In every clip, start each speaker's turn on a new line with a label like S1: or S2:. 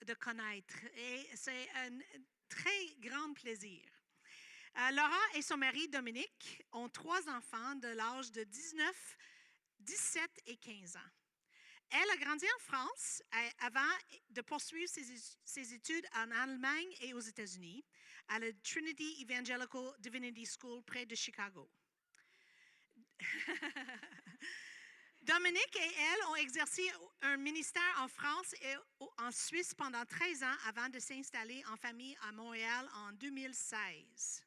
S1: de connaître et c'est un très grand plaisir. Laura et son mari Dominique ont 3 enfants de l'âge de 19, 17 et 15 ans. Elle a grandi en France avant de poursuivre ses études en Allemagne et aux États-Unis à la Trinity Evangelical Divinity School près de Chicago. Dominique et elle ont exercé un ministère en France et en Suisse pendant 13 ans avant de s'installer en famille à Montréal en 2016.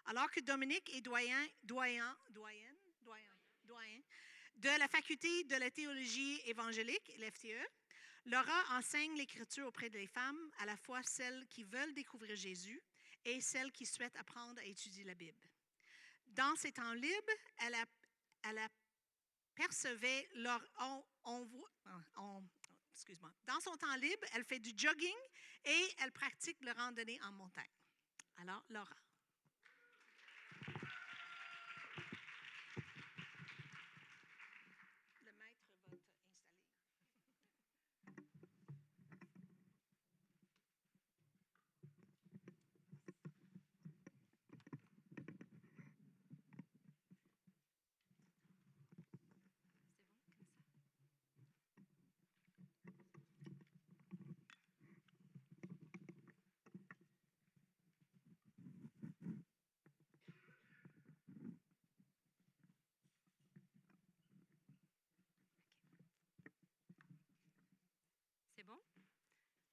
S1: Alors que Dominique est doyen de la faculté de la théologie évangélique, l'FTE, Laura enseigne l'Écriture auprès des femmes, à la fois celles qui veulent découvrir Jésus et celles qui souhaitent apprendre à étudier la Bible. Dans ses temps libres, elle percevait leur... Dans son temps libre, elle fait du jogging et elle pratique la randonnée en montagne. Alors, Laura. Le maître va t'installer.
S2: C'est bon, comme ça. C'est bon?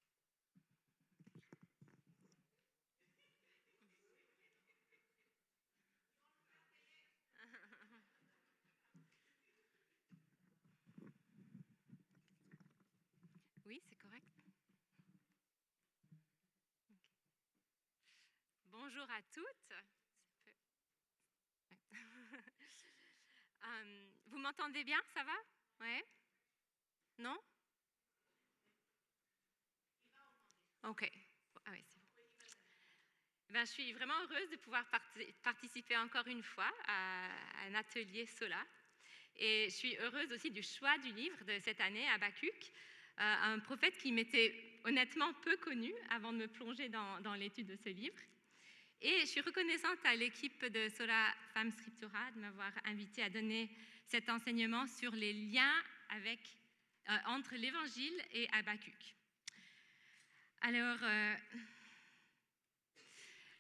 S2: Oui, c'est correct. Okay. Bonjour à toutes. Vous m'entendez bien? Ça va? Ouais? Non? OK. Ah oui, c'est bon. Ben, je suis vraiment heureuse de pouvoir participer encore une fois à un atelier Sola. Et je suis heureuse aussi du choix du livre de cette année, Habakkuk, un prophète qui m'était honnêtement peu connu avant de me plonger dans l'étude de ce livre. Et je suis reconnaissante à l'équipe de Sola Femme Scriptura de m'avoir invitée à donner cet enseignement sur les liens entre l'Évangile et Habakkuk. Alors,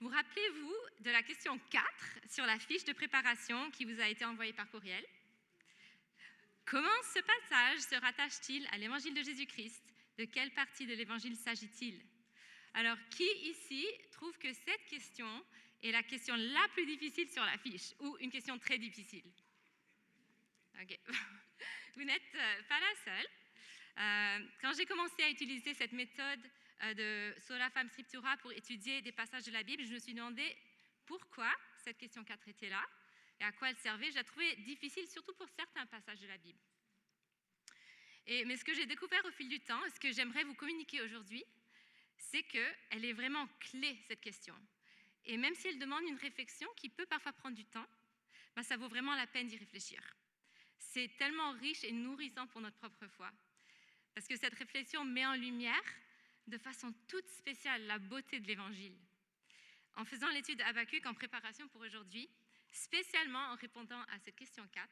S2: vous rappelez-vous de la question 4 sur la fiche de préparation qui vous a été envoyée par courriel? Comment ce passage se rattache-t-il à l'Évangile de Jésus-Christ? De quelle partie de l'Évangile s'agit-il? Alors, qui ici trouve que cette question est la question la plus difficile sur la fiche ou une question très difficile? OK. Vous n'êtes pas la seule. Quand j'ai commencé à utiliser cette méthode de Sola Femme Scriptura pour étudier des passages de la Bible, je me suis demandé pourquoi cette question 4 était là et à quoi elle servait. Je la trouvais difficile, surtout pour certains passages de la Bible. Mais ce que j'ai découvert au fil du temps, et ce que j'aimerais vous communiquer aujourd'hui, c'est qu'elle est vraiment clé, cette question. Et même si elle demande une réflexion qui peut parfois prendre du temps, ben ça vaut vraiment la peine d'y réfléchir. C'est tellement riche et nourrissant pour notre propre foi. Parce que cette réflexion met en lumière, de façon toute spéciale, la beauté de l'Évangile. En faisant l'étude Habakkuk en préparation pour aujourd'hui, spécialement en répondant à cette question 4,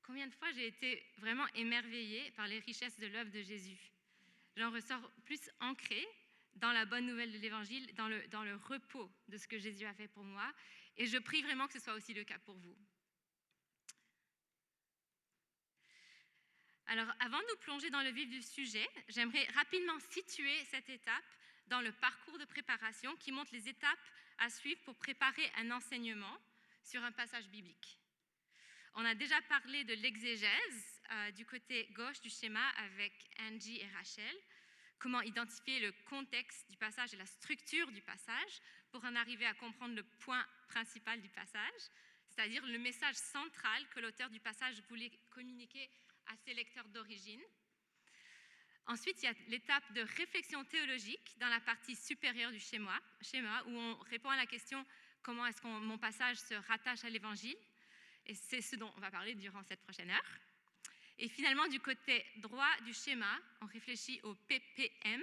S2: combien de fois j'ai été vraiment émerveillée par les richesses de l'œuvre de Jésus. J'en ressors plus ancrée dans la bonne nouvelle de l'Évangile, dans le repos de ce que Jésus a fait pour moi, et je prie vraiment que ce soit aussi le cas pour vous. Alors, avant de nous plonger dans le vif du sujet, j'aimerais rapidement situer cette étape dans le parcours de préparation qui montre les étapes à suivre pour préparer un enseignement sur un passage biblique. On a déjà parlé de l'exégèse du côté gauche du schéma avec Angie et Rachel, comment identifier le contexte du passage et la structure du passage pour en arriver à comprendre le point principal du passage, c'est-à-dire le message central que l'auteur du passage voulait communiquer à ses lecteurs d'origine. Ensuite, il y a l'étape de réflexion théologique dans la partie supérieure du schéma où on répond à la question « Comment est-ce que mon passage se rattache à l'Évangile ?» Et c'est ce dont on va parler durant cette prochaine heure. Et finalement, du côté droit du schéma, on réfléchit au PPM,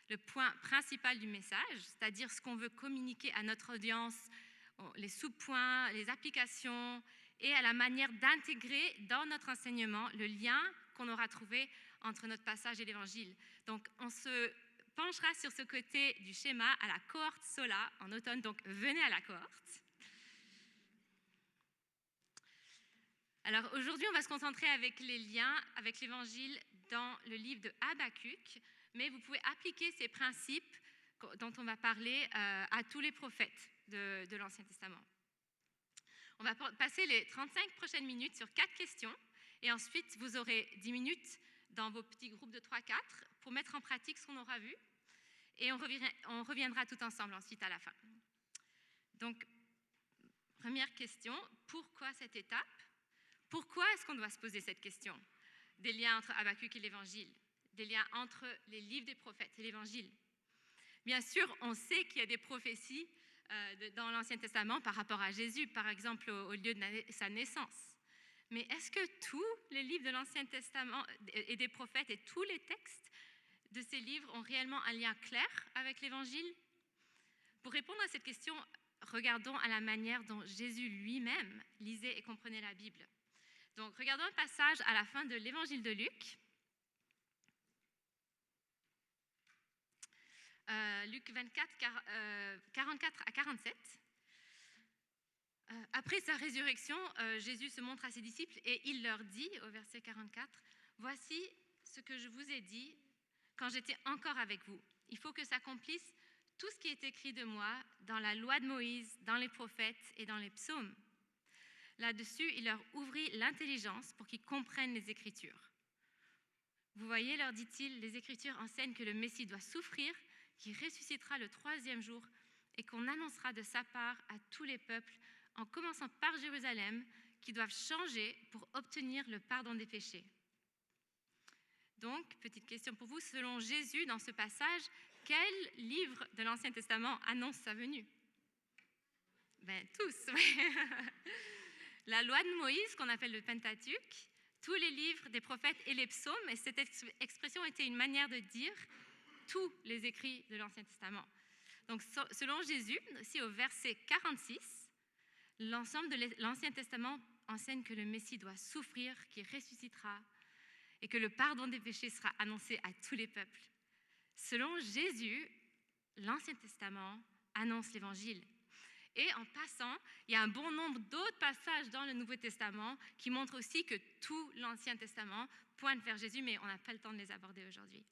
S2: le point principal du message, c'est-à-dire ce qu'on veut communiquer à notre audience, les sous-points, les applications, et à la manière d'intégrer dans notre enseignement le lien qu'on aura trouvé entre notre passage et l'Évangile. Donc, on se penchera sur ce côté du schéma à la cohorte Sola en automne, donc venez à la cohorte. Alors aujourd'hui, on va se concentrer avec les liens avec l'Évangile dans le livre de Habakkuk, mais vous pouvez appliquer ces principes dont on va parler à tous les prophètes de l'Ancien Testament. On va passer les 35 prochaines minutes sur 4 questions et ensuite vous aurez 10 minutes dans vos petits groupes de 3-4 pour mettre en pratique ce qu'on aura vu et on reviendra tout ensemble ensuite à la fin. Donc, première question, pourquoi cette étape? Pourquoi est-ce qu'on doit se poser cette question? Des liens entre Habakkuk et l'Évangile, des liens entre les livres des prophètes et l'Évangile. Bien sûr, on sait qu'il y a des prophéties dans l'Ancien Testament par rapport à Jésus, par exemple au lieu de sa naissance. Mais est-ce que tous les livres de l'Ancien Testament et des prophètes et tous les textes de ces livres ont réellement un lien clair avec l'Évangile? Pour répondre à cette question, regardons à la manière dont Jésus lui-même lisait et comprenait la Bible. Donc, regardons un passage à la fin de l'Évangile de Luc. Luc 24, 44 à 47. Après sa résurrection, Jésus se montre à ses disciples et il leur dit, au verset 44, « Voici ce que je vous ai dit quand j'étais encore avec vous. Il faut que s'accomplisse tout ce qui est écrit de moi dans la loi de Moïse, dans les prophètes et dans les psaumes. » Là-dessus, il leur ouvrit l'intelligence pour qu'ils comprennent les Écritures. « Vous voyez, leur dit-il, les Écritures enseignent que le Messie doit souffrir, qu'il ressuscitera le 3e jour et qu'on annoncera de sa part à tous les peuples, en commençant par Jérusalem, qui doivent changer pour obtenir le pardon des péchés. » Donc, petite question pour vous, selon Jésus, dans ce passage, quel livre de l'Ancien Testament annonce sa venue? Ben, tous. La loi de Moïse, qu'on appelle le Pentateuque, tous les livres des prophètes et les psaumes, et cette expression était une manière de dire tous les écrits de l'Ancien Testament. Donc, selon Jésus, aussi au verset 46, l'ensemble de l'Ancien Testament enseigne que le Messie doit souffrir, qu'il ressuscitera et que le pardon des péchés sera annoncé à tous les peuples. Selon Jésus, l'Ancien Testament annonce l'Évangile. Et en passant, il y a un bon nombre d'autres passages dans le Nouveau Testament qui montrent aussi que tout l'Ancien Testament pointe vers Jésus, mais on n'a pas le temps de les aborder aujourd'hui.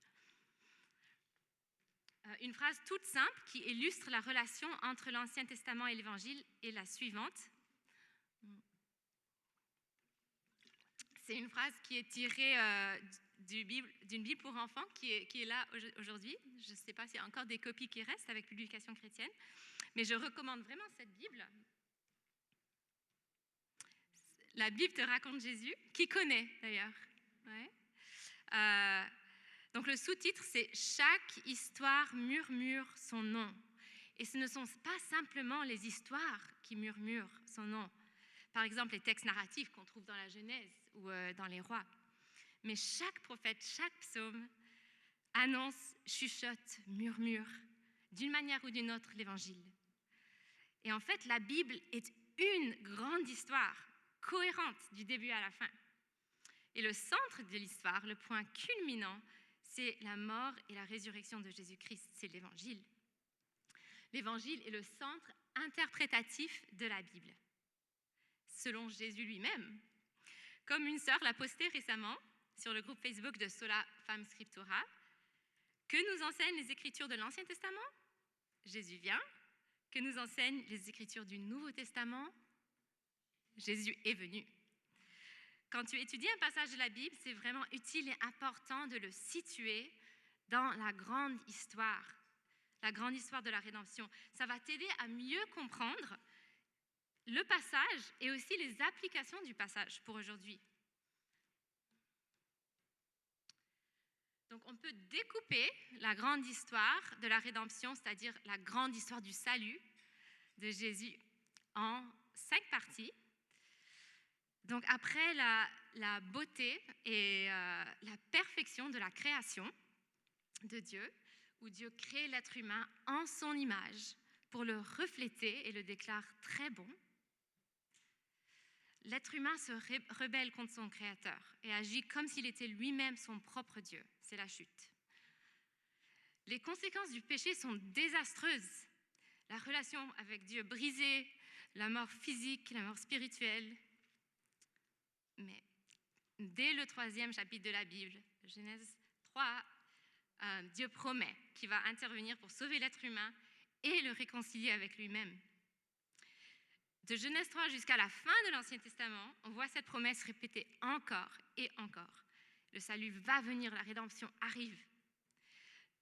S2: Une phrase toute simple qui illustre la relation entre l'Ancien Testament et l'Évangile est la suivante. C'est une phrase qui est tirée d'une Bible pour enfants qui est là aujourd'hui. Je ne sais pas s'il y a encore des copies qui restent avec Publication chrétienne, mais je recommande vraiment cette Bible. La Bible te raconte Jésus, qui connaît d'ailleurs. Ouais. Donc le sous-titre, c'est « Chaque histoire murmure son nom ». Et ce ne sont pas simplement les histoires qui murmurent son nom. Par exemple, les textes narratifs qu'on trouve dans la Genèse ou dans les Rois. Mais chaque prophète, chaque psaume annonce, chuchote, murmure, d'une manière ou d'une autre, l'Évangile. Et en fait, la Bible est une grande histoire, cohérente du début à la fin. Et le centre de l'histoire, le point culminant, c'est la mort et la résurrection de Jésus-Christ, c'est l'Évangile. L'Évangile est le centre interprétatif de la Bible, selon Jésus lui-même. Comme une sœur l'a posté récemment sur le groupe Facebook de Sola Femme Scriptura, que nous enseignent les Écritures de l'Ancien Testament? Jésus vient. Que nous enseignent les Écritures du Nouveau Testament? Jésus est venu. Quand tu étudies un passage de la Bible, c'est vraiment utile et important de le situer dans la grande histoire de la rédemption. Ça va t'aider à mieux comprendre le passage et aussi les applications du passage pour aujourd'hui. Donc on peut découper la grande histoire de la rédemption, c'est-à-dire la grande histoire du salut de Jésus, en 5 parties. Donc après la beauté et la perfection de la création de Dieu, où Dieu crée l'être humain en son image pour le refléter et le déclare très bon, l'être humain se rebelle contre son Créateur et agit comme s'il était lui-même son propre Dieu. C'est la chute. Les conséquences du péché sont désastreuses. La relation avec Dieu brisée, la mort physique, la mort spirituelle. Mais dès le 3e chapitre de la Bible, Genèse 3, Dieu promet qu'il va intervenir pour sauver l'être humain et le réconcilier avec lui-même. De Genèse 3 jusqu'à la fin de l'Ancien Testament, on voit cette promesse répétée encore et encore. Le salut va venir, la rédemption arrive.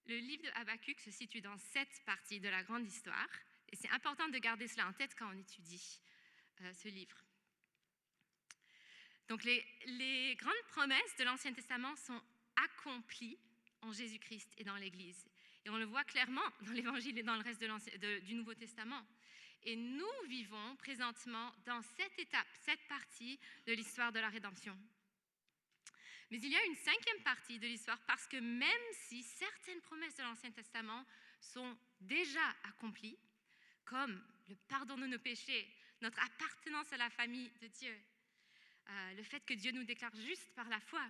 S2: Le livre de Habakkuk se situe dans cette partie de la grande histoire, et c'est important de garder cela en tête quand on étudie ce livre. Donc les grandes promesses de l'Ancien Testament sont accomplies en Jésus-Christ et dans l'Église. Et on le voit clairement dans l'Évangile et dans le reste du Nouveau Testament. Et nous vivons présentement dans cette étape, cette partie de l'histoire de la rédemption. Mais il y a une 5e partie de l'histoire parce que même si certaines promesses de l'Ancien Testament sont déjà accomplies, comme le pardon de nos péchés, notre appartenance à la famille de Dieu, le fait que Dieu nous déclare justes par la foi,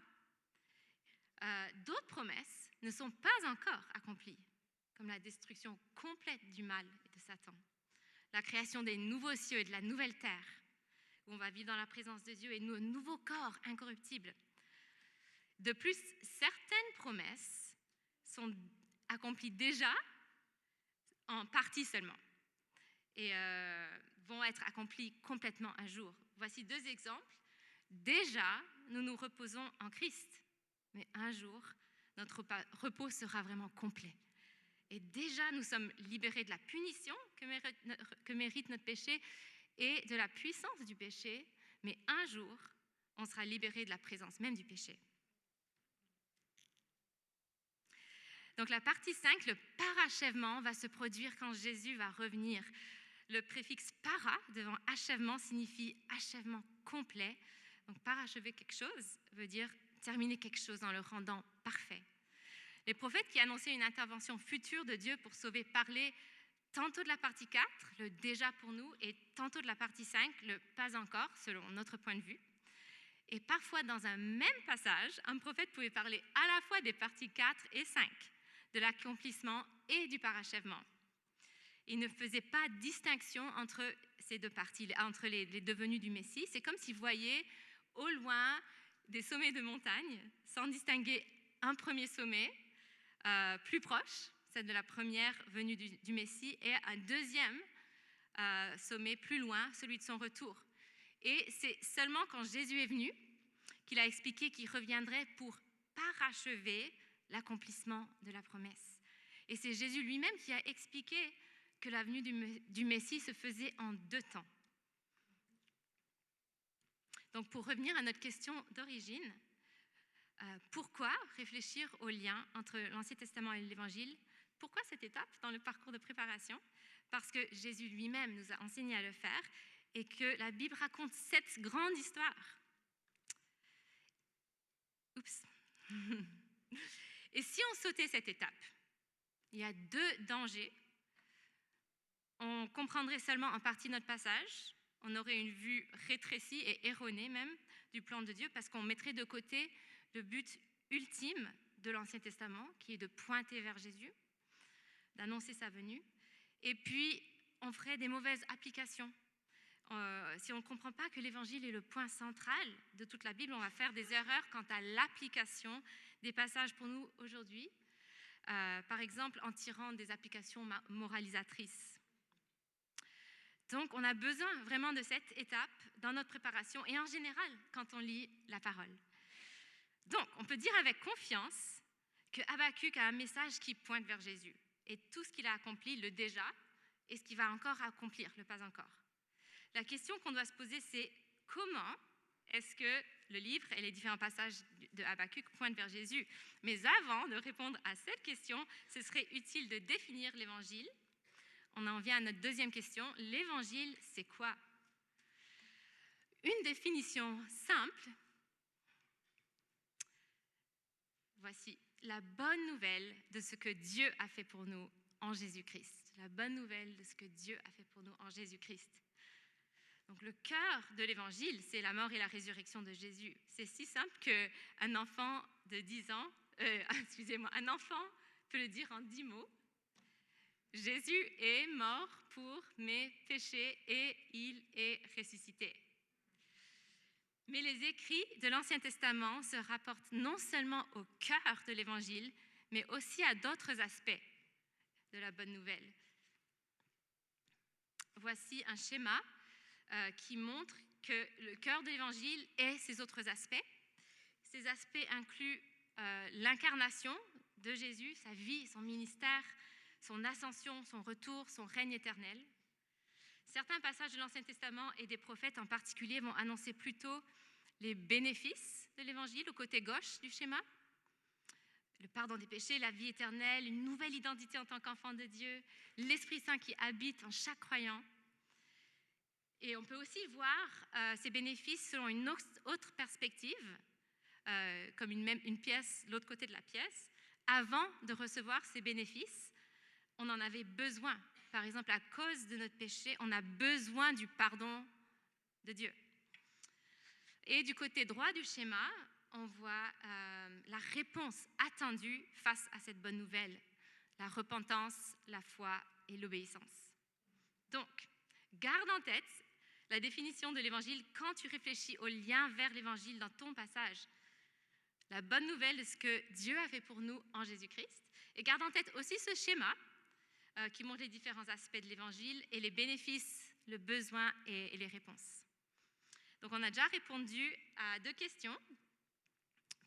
S2: d'autres promesses ne sont pas encore accomplies, comme la destruction complète du mal et de Satan, la création des nouveaux cieux et de la nouvelle terre, où on va vivre dans la présence de Dieu et nos nouveaux corps incorruptibles. De plus, certaines promesses sont accomplies déjà, en partie seulement, et vont être accomplies complètement un jour. Voici 2 exemples. Déjà, nous nous reposons en Christ, mais un jour, notre repos sera vraiment complet. Et déjà, nous sommes libérés de la punition que mérite notre péché et de la puissance du péché, mais un jour, on sera libérés de la présence même du péché. Donc la partie 5, le parachèvement, va se produire quand Jésus va revenir. Le préfixe para devant achèvement signifie achèvement complet. Donc parachever quelque chose veut dire terminer quelque chose en le rendant parfait. Les prophètes qui annonçaient une intervention future de Dieu pour sauver parlaient tantôt de la partie 4, le déjà pour nous, et tantôt de la partie 5, le pas encore, selon notre point de vue. Et parfois, dans un même passage, un prophète pouvait parler à la fois des parties 4 et 5, de l'accomplissement et du parachèvement. Il ne faisait pas distinction entre ces 2 parties, entre les devenus du Messie. C'est comme s'il voyait au loin des sommets de montagne, sans distinguer un premier sommet plus proche, celle de la première venue du Messie, et un deuxième sommet plus loin, celui de son retour. Et c'est seulement quand Jésus est venu qu'il a expliqué qu'il reviendrait pour parachever l'accomplissement de la promesse. Et c'est Jésus lui-même qui a expliqué que la venue du Messie se faisait en 2 temps. Donc pour revenir à notre question d'origine, pourquoi réfléchir au lien entre l'Ancien Testament et l'Évangile? Pourquoi cette étape dans le parcours de préparation? Parce que Jésus lui-même nous a enseigné à le faire et que la Bible raconte cette grande histoire. Oups. Et si on sautait cette étape, il y a 2 dangers. On comprendrait seulement en partie notre passage, on aurait une vue rétrécie et erronée même du plan de Dieu parce qu'on mettrait de côté le but ultime de l'Ancien Testament, qui est de pointer vers Jésus, d'annoncer sa venue. Et puis, on ferait des mauvaises applications. Si on ne comprend pas que l'Évangile est le point central de toute la Bible, on va faire des erreurs quant à l'application des passages pour nous aujourd'hui. Par exemple, en tirant des applications moralisatrices. Donc, on a besoin vraiment de cette étape dans notre préparation et en général quand on lit la parole. Donc, on peut dire avec confiance que Habakkuk a un message qui pointe vers Jésus et tout ce qu'il a accompli, le déjà, et ce qu'il va encore accomplir, le pas encore. La question qu'on doit se poser, c'est comment est-ce que le livre et les différents passages de Habakkuk pointent vers Jésus? Mais avant de répondre à cette question, ce serait utile de définir l'Évangile. On en vient à notre 2e question. L'Évangile, c'est quoi? Une définition simple. Voici. la bonne nouvelle de ce que Dieu a fait pour nous en Jésus-Christ. La bonne nouvelle de ce que Dieu a fait pour nous en Jésus-Christ. Donc le cœur de l'évangile, c'est la mort et la résurrection de Jésus. C'est si simple qu'un enfant de 10 ans, un enfant peut le dire en 10 mots. Jésus est mort pour mes péchés et il est ressuscité. Mais les écrits de l'Ancien Testament se rapportent non seulement au cœur de l'Évangile, mais aussi à d'autres aspects de la bonne nouvelle. Voici un schéma qui montre que le cœur de l'Évangile est ses autres aspects. Ces aspects incluent l'incarnation de Jésus, sa vie, son ministère, son ascension, son retour, son règne éternel. Certains passages de l'Ancien Testament et des prophètes en particulier vont annoncer plutôt les bénéfices de l'Évangile au côté gauche du schéma. Le pardon des péchés, la vie éternelle, une nouvelle identité en tant qu'enfant de Dieu, l'Esprit Saint qui habite en chaque croyant. Et on peut aussi voir ces bénéfices selon une autre perspective, comme une pièce, l'autre côté de la pièce. Avant de recevoir ces bénéfices, on en avait besoin. Par exemple, à cause de notre péché, on a besoin du pardon de Dieu. Et du côté droit du schéma, on voit la réponse attendue face à cette bonne nouvelle, la repentance, la foi et l'obéissance. Donc, garde en tête la définition de l'Évangile quand tu réfléchis au lien vers l'Évangile dans ton passage. La bonne nouvelle de ce que Dieu a fait pour nous en Jésus-Christ. Et garde en tête aussi ce schéma qui montre les différents aspects de l'Évangile et les bénéfices, le besoin et les réponses. Donc, on a déjà répondu à 2 questions.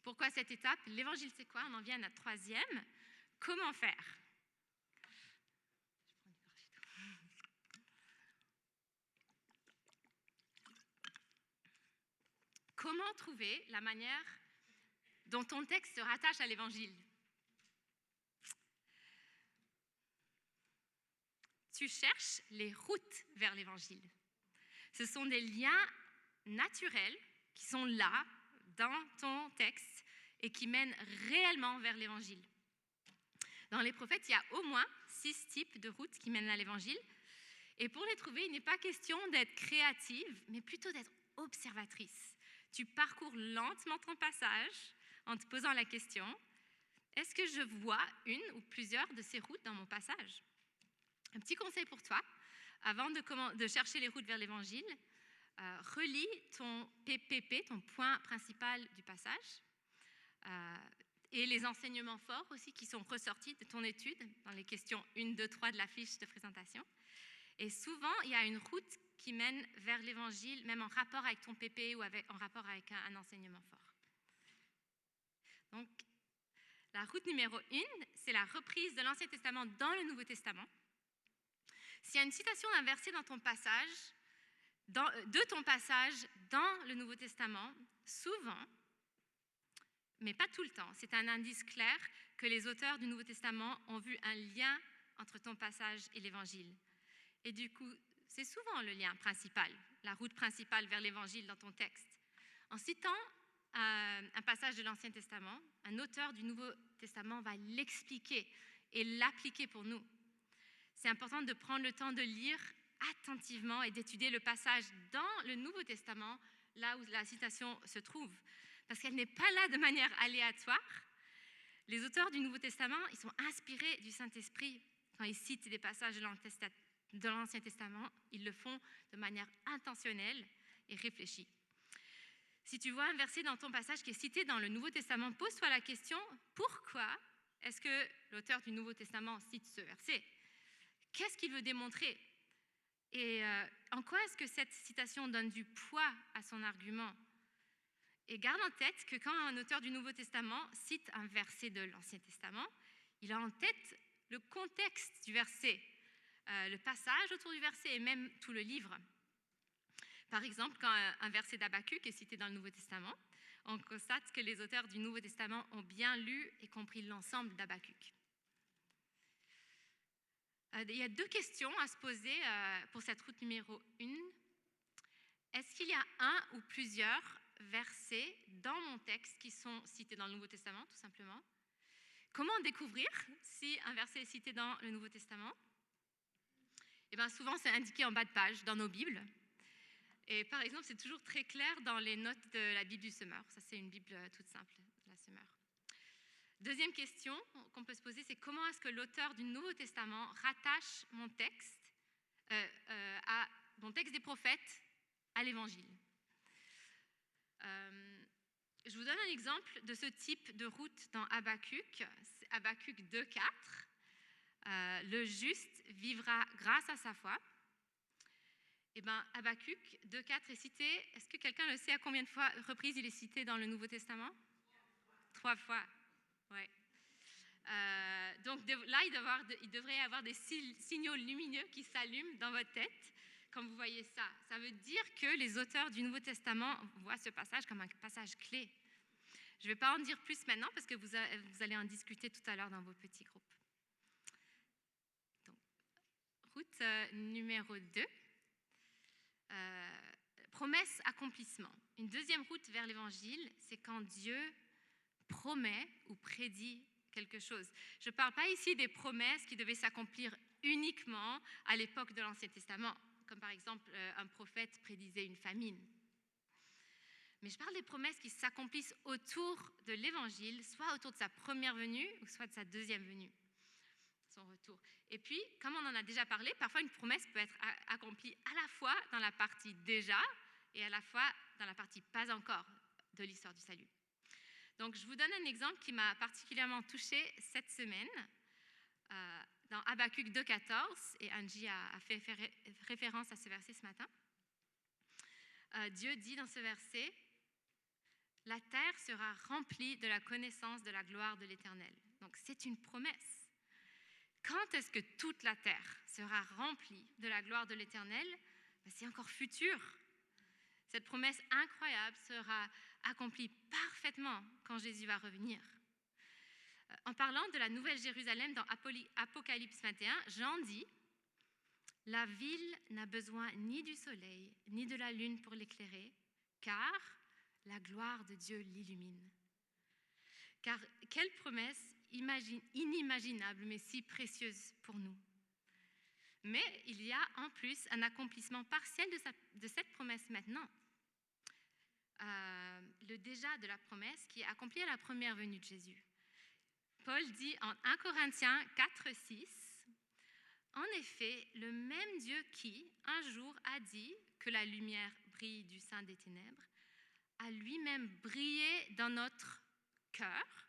S2: Pourquoi cette étape? L'Évangile, c'est quoi? On en vient à notre 3e. Comment faire? Comment trouver la manière dont ton texte se rattache à l'Évangile? Tu cherches les routes vers l'Évangile. Ce sont des liens naturels qui sont là, dans ton texte, et qui mènent réellement vers l'Évangile. Dans les prophètes, il y a au moins 6 types de routes qui mènent à l'Évangile. Et pour les trouver, il n'est pas question d'être créative, mais plutôt d'être observatrice. Tu parcours lentement ton passage en te posant la question, est-ce que je vois une ou plusieurs de ces routes dans mon passage? Un petit conseil pour toi, avant de chercher les routes vers l'Évangile, relis ton PPP, ton point principal du passage, et les enseignements forts aussi qui sont ressortis de ton étude dans les questions 1, 2, 3 de la fiche de présentation. Et souvent, il y a une route qui mène vers l'Évangile, même en rapport avec ton PP ou en rapport avec un enseignement fort. Donc, la route numéro 1, c'est la reprise de l'Ancien Testament dans le Nouveau Testament. S'il y a une citation d'un verset dans ton passage, de ton passage dans le Nouveau Testament, souvent, mais pas tout le temps, c'est un indice clair que les auteurs du Nouveau Testament ont vu un lien entre ton passage et l'Évangile. Et du coup, c'est souvent le lien principal, la route principale vers l'Évangile dans ton texte. En citant un passage de l'Ancien Testament, un auteur du Nouveau Testament va l'expliquer et l'appliquer pour nous. C'est important de prendre le temps de lire attentivement et d'étudier le passage dans le Nouveau Testament, là où la citation se trouve, parce qu'elle n'est pas là de manière aléatoire. Les auteurs du Nouveau Testament, ils sont inspirés du Saint-Esprit. Quand ils citent des passages de l'Ancien Testament, ils le font de manière intentionnelle et réfléchie. Si tu vois un verset dans ton passage qui est cité dans le Nouveau Testament, pose-toi la question, pourquoi est-ce que l'auteur du Nouveau Testament cite ce verset? Qu'est-ce qu'il veut démontrer? Et en quoi est-ce que cette citation donne du poids à son argument? Et garde en tête que quand un auteur du Nouveau Testament cite un verset de l'Ancien Testament, il a en tête le contexte du verset, le passage autour du verset et même tout le livre. Par exemple, quand un verset d'Habakkuk est cité dans le Nouveau Testament, on constate que les auteurs du Nouveau Testament ont bien lu et compris l'ensemble d'Habakkuk. Il y a 2 questions à se poser pour cette route numéro 1. Est-ce qu'il y a un ou plusieurs versets dans mon texte qui sont cités dans le Nouveau Testament, tout simplement? comment découvrir si un verset est cité dans le Nouveau Testament? Eh bien, souvent, c'est indiqué en bas de page dans nos Bibles. Et par exemple, c'est toujours très clair dans les notes de la Bible du Semeur. Ça, c'est une Bible toute simple, la Semeur. Deuxième question qu'on peut se poser, c'est comment est-ce que l'auteur du Nouveau Testament rattache mon texte des prophètes à l'Évangile? Je vous donne un exemple de ce type de route dans Habakkuk. C'est Habakkuk 2,4. Le juste vivra grâce à sa foi. Eh bien, Habakkuk 2,4 est cité. Est-ce que quelqu'un le sait à combien de reprises il est cité dans le Nouveau Testament? 3 fois. Ouais. Donc là, il devrait y avoir des signaux lumineux qui s'allument dans votre tête quand vous voyez ça. Ça veut dire que les auteurs du Nouveau Testament voient ce passage comme un passage clé. Je ne vais pas en dire plus maintenant parce que vous allez en discuter tout à l'heure dans vos petits groupes. Donc, route numéro 2. Promesse, accomplissement. Une deuxième route vers l'Évangile, c'est quand Dieu promet ou prédit quelque chose. Je ne parle pas ici des promesses qui devaient s'accomplir uniquement à l'époque de l'Ancien Testament, comme par exemple un prophète prédisait une famine. Mais je parle des promesses qui s'accomplissent autour de l'Évangile, soit autour de sa première venue ou soit de sa deuxième venue, son retour. Et puis, comme on en a déjà parlé, parfois une promesse peut être accomplie à la fois dans la partie déjà et à la fois dans la partie pas encore de l'histoire du salut. Donc, je vous donne un exemple qui m'a particulièrement touchée cette semaine. Dans Habakkuk 2,14, et Angie a fait référence à ce verset ce matin. Dieu dit dans ce verset, « La terre sera remplie de la connaissance de la gloire de l'Éternel. » Donc, c'est une promesse. Quand est-ce que toute la terre sera remplie de la gloire de l'Éternel? C'est encore futur. Cette promesse incroyable sera accomplie parfaitement quand Jésus va revenir. En parlant de la Nouvelle Jérusalem dans Apocalypse 21, Jean dit « La ville n'a besoin ni du soleil, ni de la lune pour l'éclairer, car la gloire de Dieu l'illumine. » Car quelle promesse inimaginable, mais si précieuse pour nous. Mais il y a en plus un accomplissement partiel de cette promesse maintenant. Le déjà de la promesse qui est accompli à la première venue de Jésus. Paul dit en 1 Corinthiens 4,6 « En effet, le même Dieu qui, un jour, a dit que la lumière brille du sein des ténèbres, a lui-même brillé dans notre cœur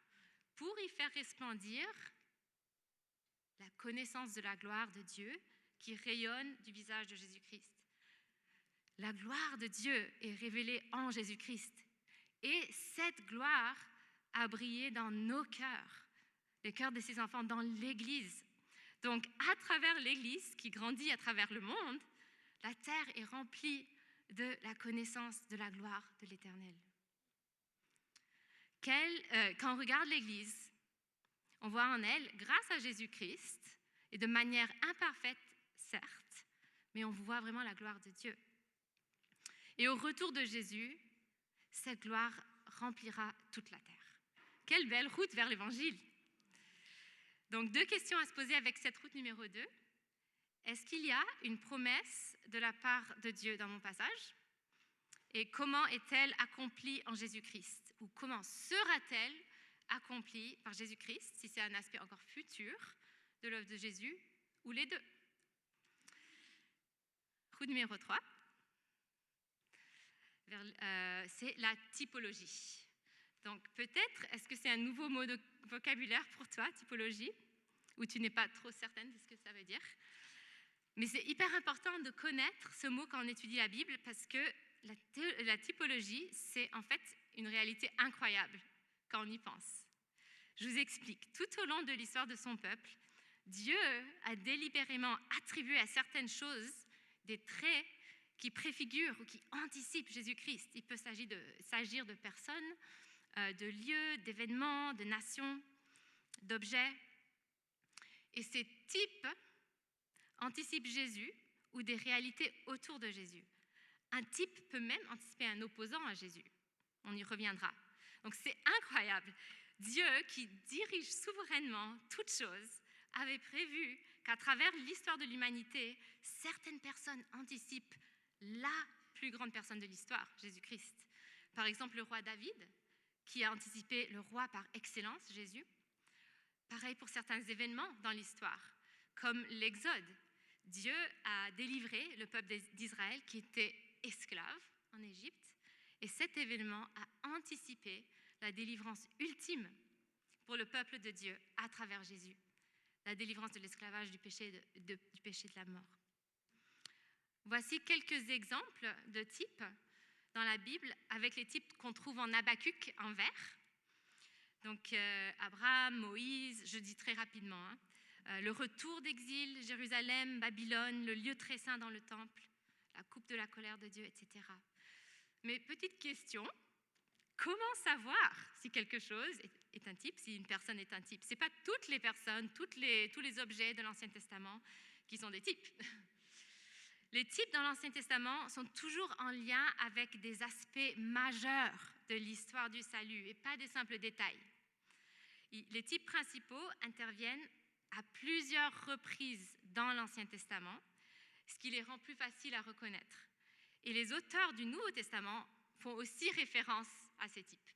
S2: pour y faire resplendir la connaissance de la gloire de Dieu qui rayonne du visage de Jésus-Christ. » La gloire de Dieu est révélée en Jésus-Christ. Et cette gloire a brillé dans nos cœurs, les cœurs de ses enfants, dans l'Église. Donc, à travers l'Église qui grandit à travers le monde, la terre est remplie de la connaissance de la gloire de l'Éternel. Quand on regarde l'Église, on voit en elle, grâce à Jésus-Christ, et de manière imparfaite, certes, mais on voit vraiment la gloire de Dieu. Et au retour de Jésus, cette gloire remplira toute la terre. Quelle belle route vers l'Évangile! Donc, 2 questions à se poser avec cette route numéro 2. Est-ce qu'il y a une promesse de la part de Dieu dans mon passage? Et comment est-elle accomplie en Jésus-Christ? Ou comment sera-t-elle accomplie par Jésus-Christ, si c'est un aspect encore futur de l'œuvre de Jésus, ou les deux? Route numéro 3. C'est la typologie. Donc peut-être, est-ce que c'est un nouveau mot de vocabulaire pour toi, typologie, ou tu n'es pas trop certaine de ce que ça veut dire? Mais c'est hyper important de connaître ce mot quand on étudie la Bible, parce que la typologie, c'est en fait une réalité incroyable quand on y pense. Je vous explique. Tout au long de l'histoire de son peuple, Dieu a délibérément attribué à certaines choses des traits qui préfigurent ou qui anticipent Jésus-Christ. Il peut s'agir de personnes, de lieux, d'événements, de nations, d'objets. Et ces types anticipent Jésus ou des réalités autour de Jésus. Un type peut même anticiper un opposant à Jésus. On y reviendra. Donc c'est incroyable. Dieu, qui dirige souverainement toutes choses, avait prévu qu'à travers l'histoire de l'humanité, certaines personnes anticipent la plus grande personne de l'histoire, Jésus-Christ. Par exemple, le roi David, qui a anticipé le roi par excellence, Jésus. Pareil pour certains événements dans l'histoire, comme l'Exode. Dieu a délivré le peuple d'Israël qui était esclave en Égypte, et cet événement a anticipé la délivrance ultime pour le peuple de Dieu à travers Jésus, la délivrance de l'esclavage, du péché de la mort. Voici quelques exemples de types dans la Bible, avec les types qu'on trouve en Habakkuk en vert. Donc Abraham, Moïse, je dis très rapidement, le retour d'exil, Jérusalem, Babylone, le lieu très saint dans le temple, la coupe de la colère de Dieu, etc. Mais petite question, comment savoir si quelque chose est un type, si une personne est un type? Ce n'est pas toutes les personnes, tous les objets de l'Ancien Testament qui sont des types. Les types dans l'Ancien Testament sont toujours en lien avec des aspects majeurs de l'histoire du salut et pas des simples détails. Les types principaux interviennent à plusieurs reprises dans l'Ancien Testament, ce qui les rend plus faciles à reconnaître. Et les auteurs du Nouveau Testament font aussi référence à ces types.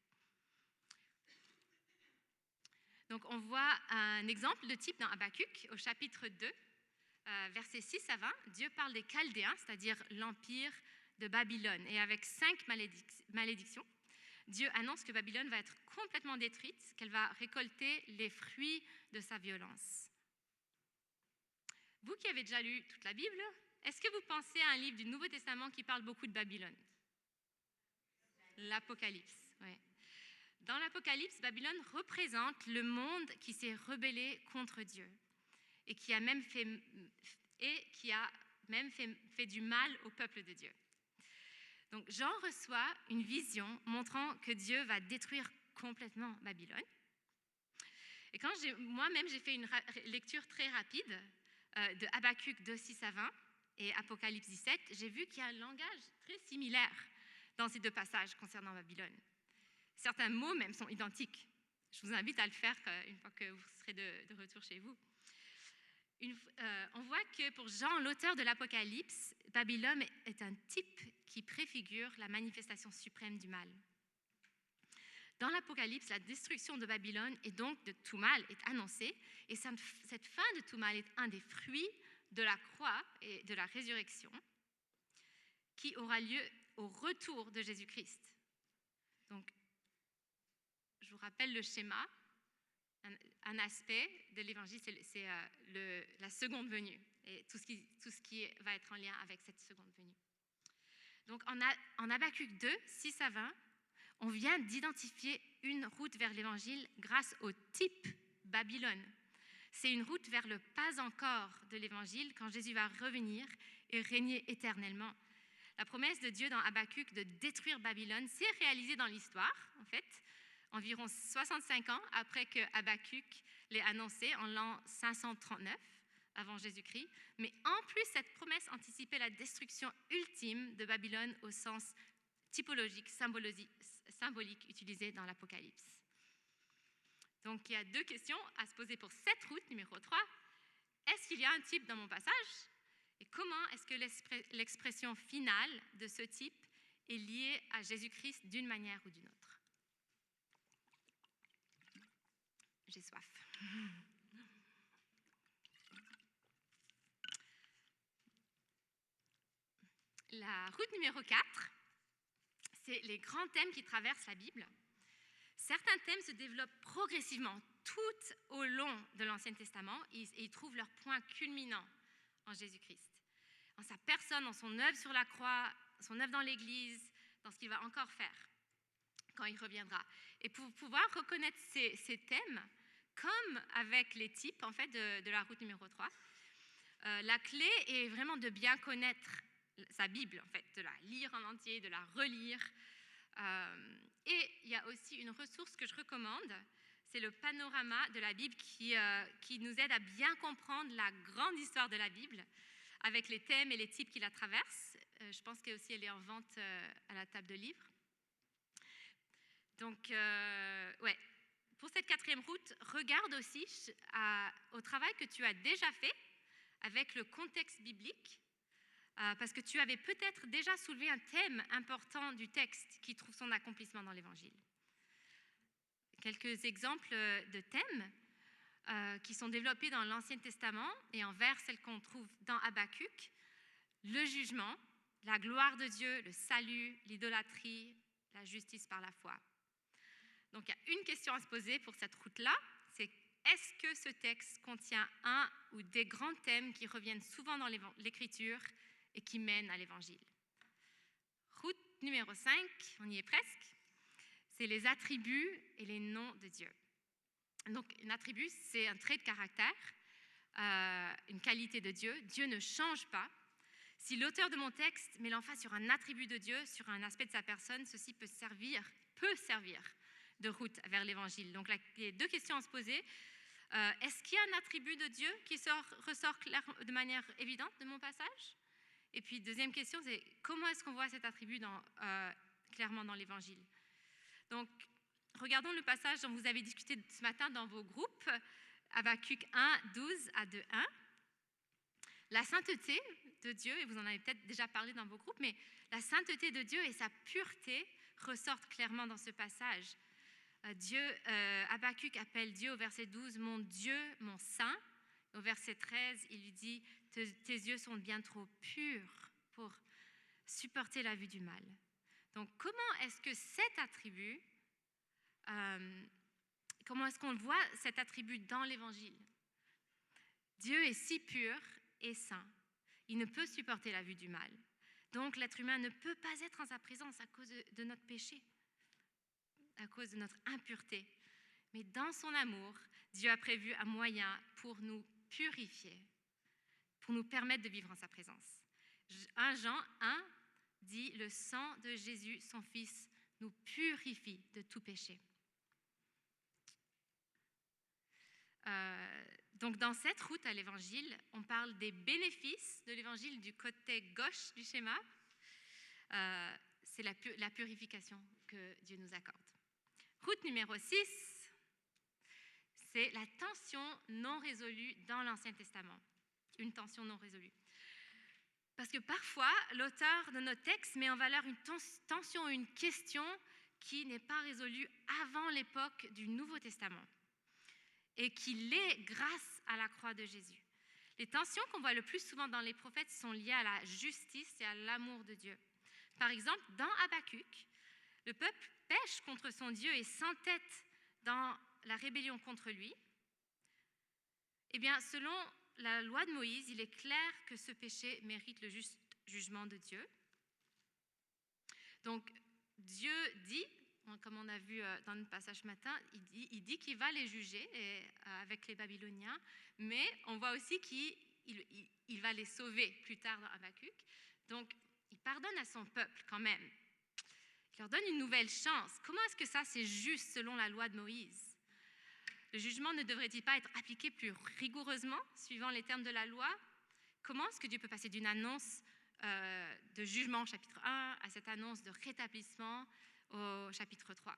S2: Donc on voit un exemple de type dans Habakkuk au chapitre 2, versets 6 à 20. Dieu parle des Chaldéens, c'est-à-dire l'empire de Babylone. Et avec 5 malédictions, Dieu annonce que Babylone va être complètement détruite, qu'elle va récolter les fruits de sa violence. Vous qui avez déjà lu toute la Bible, est-ce que vous pensez à un livre du Nouveau Testament qui parle beaucoup de Babylone? L'Apocalypse, oui. Dans l'Apocalypse, Babylone représente le monde qui s'est rebellé contre Dieu et qui a même fait du mal au peuple de Dieu. Donc Jean reçoit une vision montrant que Dieu va détruire complètement Babylone. Et quand moi-même j'ai fait une lecture très rapide de Habakkuk 2, 6 à 20 et Apocalypse 17, j'ai vu qu'il y a un langage très similaire dans ces deux passages concernant Babylone. Certains mots même sont identiques. Je vous invite à le faire une fois que vous serez de retour chez vous. On voit que pour Jean, l'auteur de l'Apocalypse, Babylone est un type qui préfigure la manifestation suprême du mal. Dans l'Apocalypse, la destruction de Babylone et donc de tout mal est annoncée, et cette fin de tout mal est un des fruits de la croix et de la résurrection qui aura lieu au retour de Jésus-Christ. Donc, je vous rappelle le schéma. Un aspect de l'évangile, c'est la seconde venue et tout ce qui va être en lien avec cette seconde venue. Donc en Habakkuk 2, 6 à 20, on vient d'identifier une route vers l'évangile grâce au type Babylone. C'est une route vers le pas encore de l'évangile quand Jésus va revenir et régner éternellement. La promesse de Dieu dans Habakkuk de détruire Babylone s'est réalisée dans l'histoire, en fait, environ 65 ans après que Habakkuk l'ait annoncé en l'an 539 avant Jésus-Christ. Mais en plus, cette promesse anticipait la destruction ultime de Babylone au sens typologique, symbolique utilisé dans l'Apocalypse. Donc, il y a 2 questions à se poser pour cette route, numéro 3. Est-ce qu'il y a un type dans mon passage? Et comment est-ce que l'expression finale de ce type est liée à Jésus-Christ d'une manière ou d'une autre? J'ai soif. La route numéro 4, c'est les grands thèmes qui traversent la Bible. Certains thèmes se développent progressivement tout au long de l'Ancien Testament et ils trouvent leur point culminant en Jésus-Christ. En sa personne, en son œuvre sur la croix, son œuvre dans l'Église, dans ce qu'il va encore faire quand il reviendra. Et pour pouvoir reconnaître ces thèmes, comme avec les types en fait, de la route numéro 3, la clé est vraiment de bien connaître sa Bible, en fait, de la lire en entier, de la relire. Et il y a aussi une ressource que je recommande, c'est le panorama de la Bible qui nous aide à bien comprendre la grande histoire de la Bible, avec les thèmes et les types qui la traversent. Je pense qu'elle aussi elle est en vente à la table de livres. Donc, ouais. pour cette 4e route, regarde aussi au travail que tu as déjà fait avec le contexte biblique, parce que tu avais peut-être déjà soulevé un thème important du texte qui trouve son accomplissement dans l'Évangile. Quelques exemples de thèmes qui sont développés dans l'Ancien Testament et envers celles qu'on trouve dans Habakkuk: le jugement, la gloire de Dieu, le salut, l'idolâtrie, la justice par la foi. Donc il y a une question à se poser pour cette route-là, c'est: est-ce que ce texte contient un ou des grands thèmes qui reviennent souvent dans l'Écriture et qui mènent à l'Évangile? Route numéro 5, on y est presque, c'est les attributs et les noms de Dieu. Donc un attribut, c'est un trait de caractère, une qualité de Dieu. Dieu ne change pas. Si l'auteur de mon texte met l'emphase sur un attribut de Dieu, sur un aspect de sa personne, ceci peut servir de route vers l'Évangile. Donc, les 2 questions à se poser. Est-ce qu'il y a un attribut de Dieu qui ressort de manière évidente de mon passage? Et puis, 2e question, c'est: comment est-ce qu'on voit cet attribut clairement dans l'Évangile? Donc, regardons le passage dont vous avez discuté ce matin dans vos groupes, Habakkuk 1, 12 à 2.1. La sainteté de Dieu, et vous en avez peut-être déjà parlé dans vos groupes, mais la sainteté de Dieu et sa pureté ressortent clairement dans ce passage. Habakkuk appelle Dieu au verset 12 « Mon Dieu, mon saint ». Au verset 13, il lui dit « Tes yeux sont bien trop purs pour supporter la vue du mal ». Donc, comment est-ce que cet attribut, comment est-ce qu'on voit cet attribut dans l'Évangile? Dieu est si pur et saint, il ne peut supporter la vue du mal. Donc, l'être humain ne peut pas être en sa présence à cause de notre péché, à cause de notre impureté. Mais dans son amour, Dieu a prévu un moyen pour nous purifier, pour nous permettre de vivre en sa présence. 1 Jean 1 dit « Le sang de Jésus, son Fils, nous purifie de tout péché ». Donc, dans cette route à l'Évangile, on parle des bénéfices de l'Évangile du côté gauche du schéma. C'est la purification que Dieu nous accorde. Route numéro 6, c'est la tension non résolue dans l'Ancien Testament. Une tension non résolue. Parce que parfois, l'auteur de notre texte met en valeur une tension, une question qui n'est pas résolue avant l'époque du Nouveau Testament et qui l'est grâce à la croix de Jésus. Les tensions qu'on voit le plus souvent dans les prophètes sont liées à la justice et à l'amour de Dieu. Par exemple, dans Habakkuk, le peuple pêche contre son Dieu et s'entête dans la rébellion contre lui. Eh bien, selon la loi de Moïse, il est clair que ce péché mérite le juste jugement de Dieu. Donc, Dieu dit, comme on a vu dans notre passage ce matin, il dit qu'il va les juger avec les Babyloniens, mais on voit aussi qu'il va les sauver plus tard dans Habakkuk. Donc, il pardonne à son peuple quand même. Il leur donne une nouvelle chance. Comment est-ce que ça, c'est juste selon la loi de Moïse? Le jugement ne devrait-il pas être appliqué plus rigoureusement, suivant les termes de la loi? Comment est-ce que Dieu peut passer d'une annonce de jugement, chapitre 1, à cette annonce de rétablissement au chapitre 3?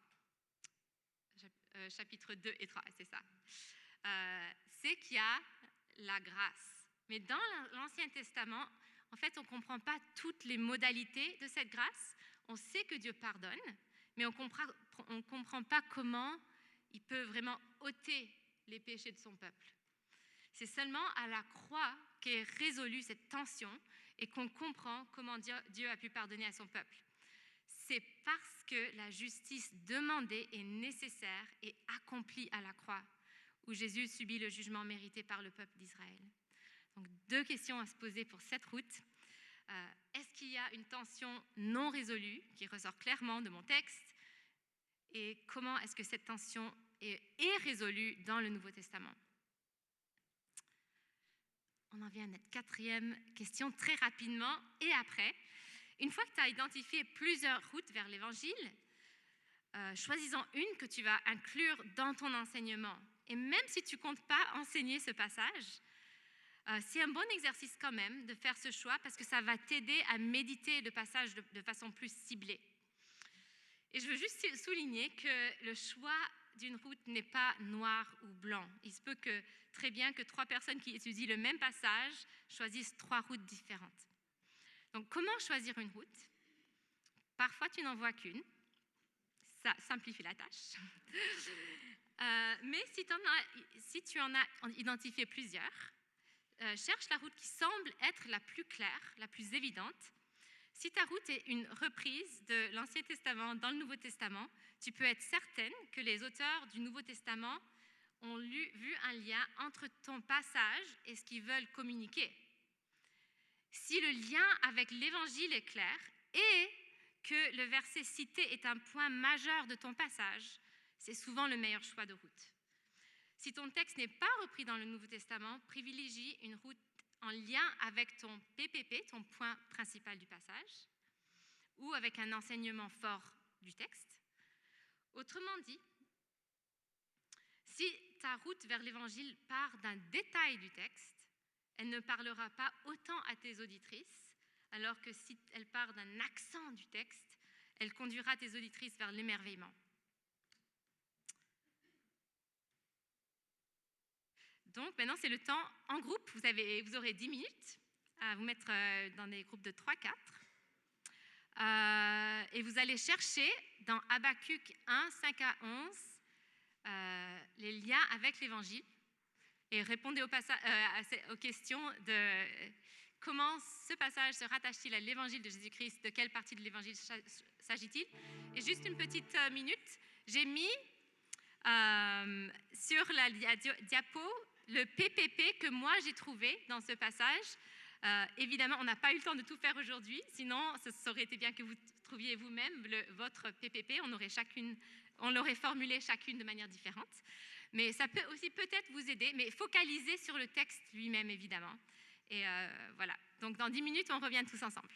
S2: Chapitre 2 et 3, c'est ça. C'est qu'il y a la grâce. Mais dans l'Ancien Testament, en fait, on ne comprend pas toutes les modalités de cette grâce. On sait que Dieu pardonne, mais on ne comprend pas comment il peut vraiment ôter les péchés de son peuple. C'est seulement à la croix qu'est résolue cette tension et qu'on comprend comment Dieu a pu pardonner à son peuple. C'est parce que la justice demandée est nécessaire et accomplie à la croix, où Jésus subit le jugement mérité par le peuple d'Israël. Donc, 2 questions à se poser pour cette route. Est-ce qu'il y a une tension non résolue qui ressort clairement de mon texte? Et comment est-ce que cette tension est résolue dans le Nouveau Testament? On en vient à notre 4e question très rapidement. Et après, une fois que tu as identifié plusieurs routes vers l'Évangile, choisis-en une que tu vas inclure dans ton enseignement. Et même si tu ne comptes pas enseigner ce passage, c'est un bon exercice quand même de faire ce choix parce que ça va t'aider à méditer le passage de façon plus ciblée. Et je veux juste souligner que le choix d'une route n'est pas noir ou blanc. Il se peut très bien que 3 personnes qui étudient le même passage choisissent 3 routes différentes. Donc, comment choisir une route? Parfois, tu n'en vois qu'une. Ça simplifie la tâche. Mais si tu en as identifié plusieurs, cherche la route qui semble être la plus claire, la plus évidente. Si ta route est une reprise de l'Ancien Testament dans le Nouveau Testament, tu peux être certaine que les auteurs du Nouveau Testament ont vu un lien entre ton passage et ce qu'ils veulent communiquer. Si le lien avec l'Évangile est clair et que le verset cité est un point majeur de ton passage, c'est souvent le meilleur choix de route. Si ton texte n'est pas repris dans le Nouveau Testament, privilégie une route en lien avec ton PPP, ton point principal du passage, ou avec un enseignement fort du texte. Autrement dit, si ta route vers l'Évangile part d'un détail du texte, elle ne parlera pas autant à tes auditrices, alors que si elle part d'un accent du texte, elle conduira tes auditrices vers l'émerveillement. Donc maintenant, c'est le temps en groupe. Vous aurez 10 minutes à vous mettre dans des groupes de 3-4. Et vous allez chercher dans Habakkuk 1, 5 à 11 les liens avec l'Évangile et répondez aux questions de comment ce passage se rattache-t-il à l'Évangile de Jésus-Christ, de quelle partie de l'Évangile s'agit-il. Et juste une petite minute, j'ai mis sur la diapo le PPP que moi j'ai trouvé dans ce passage. Évidemment, on n'a pas eu le temps de tout faire aujourd'hui, sinon ça aurait été bien que vous trouviez vous-même votre PPP. On l'aurait formulé chacune de manière différente. Mais ça peut aussi peut-être vous aider, mais focalisez sur le texte lui-même, évidemment. Et voilà. Donc dans 10 minutes, on revient tous ensemble.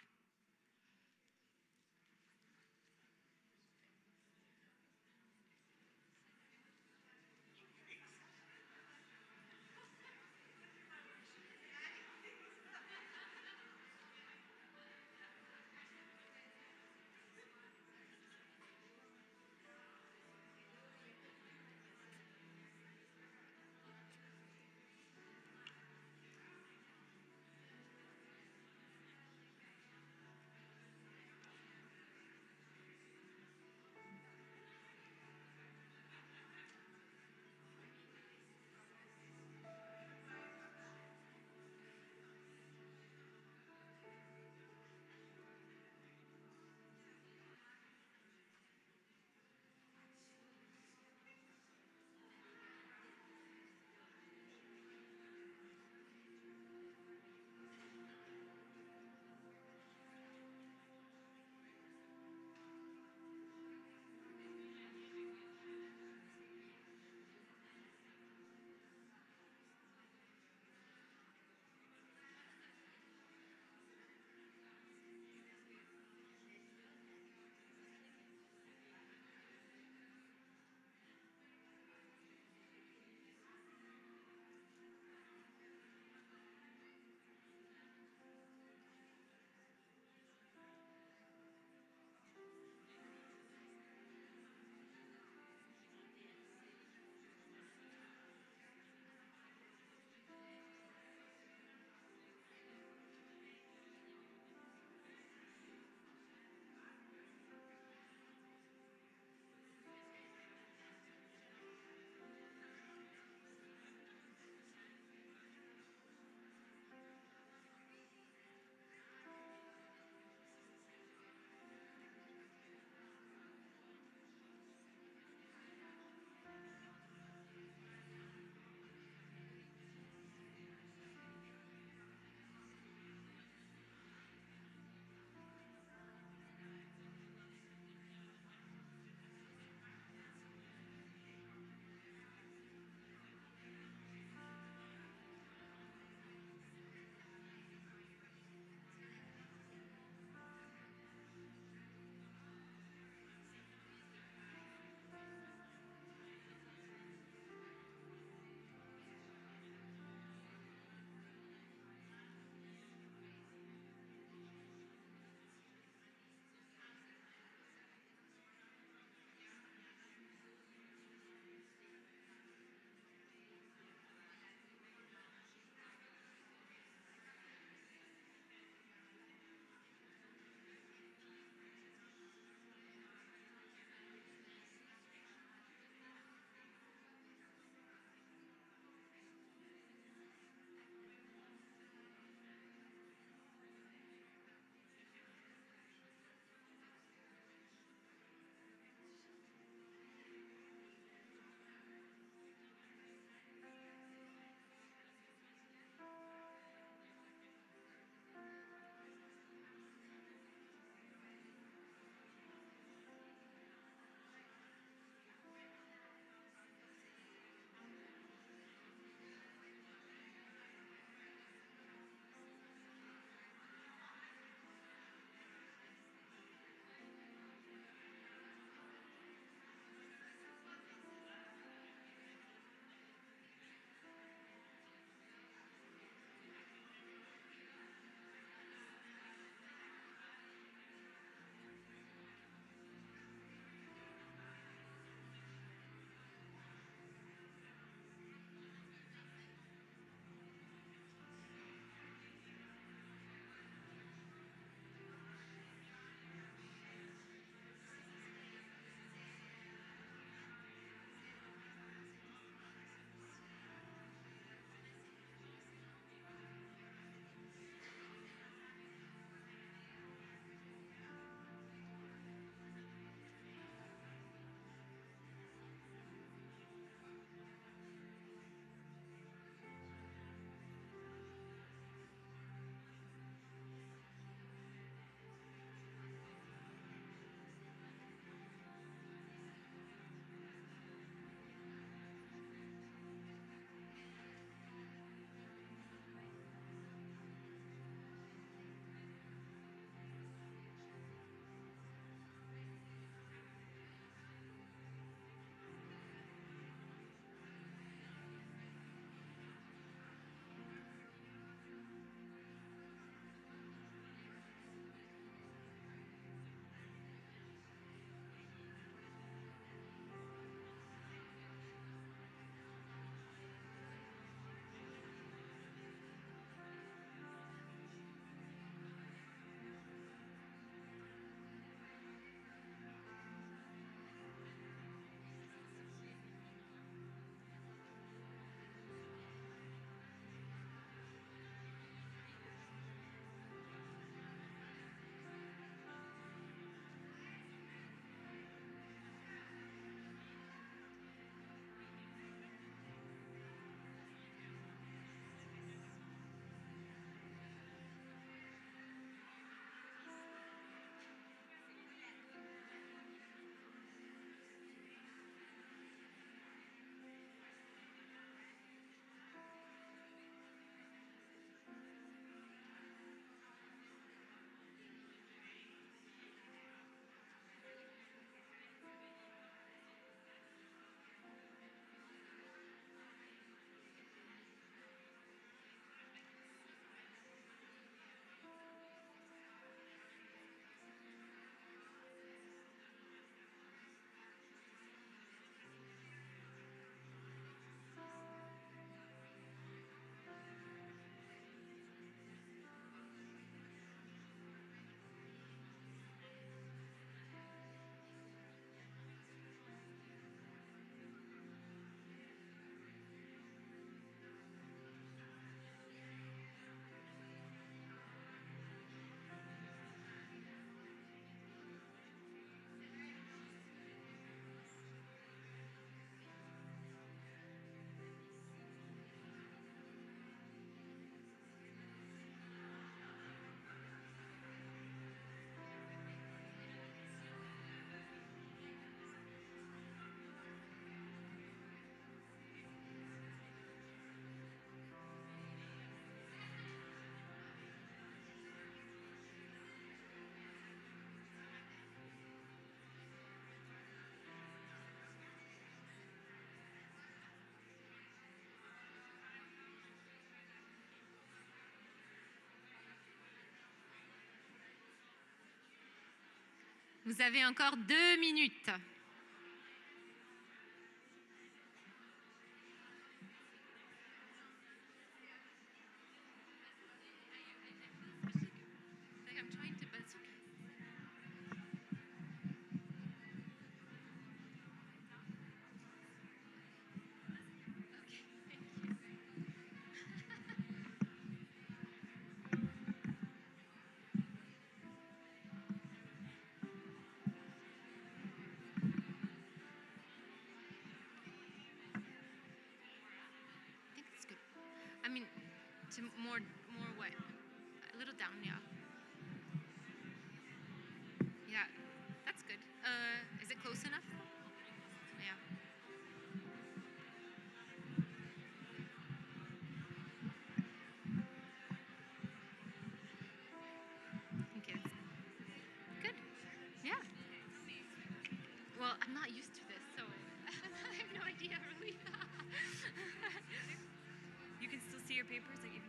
S2: Vous avez encore 2 minutes. I mean, to more what? A little down, yeah. Yeah, that's good. Is it close enough? Yeah. Okay, that's good. Yeah. Well, I'm not used to this, so I have no idea really.
S3: You can still see your papers? Like,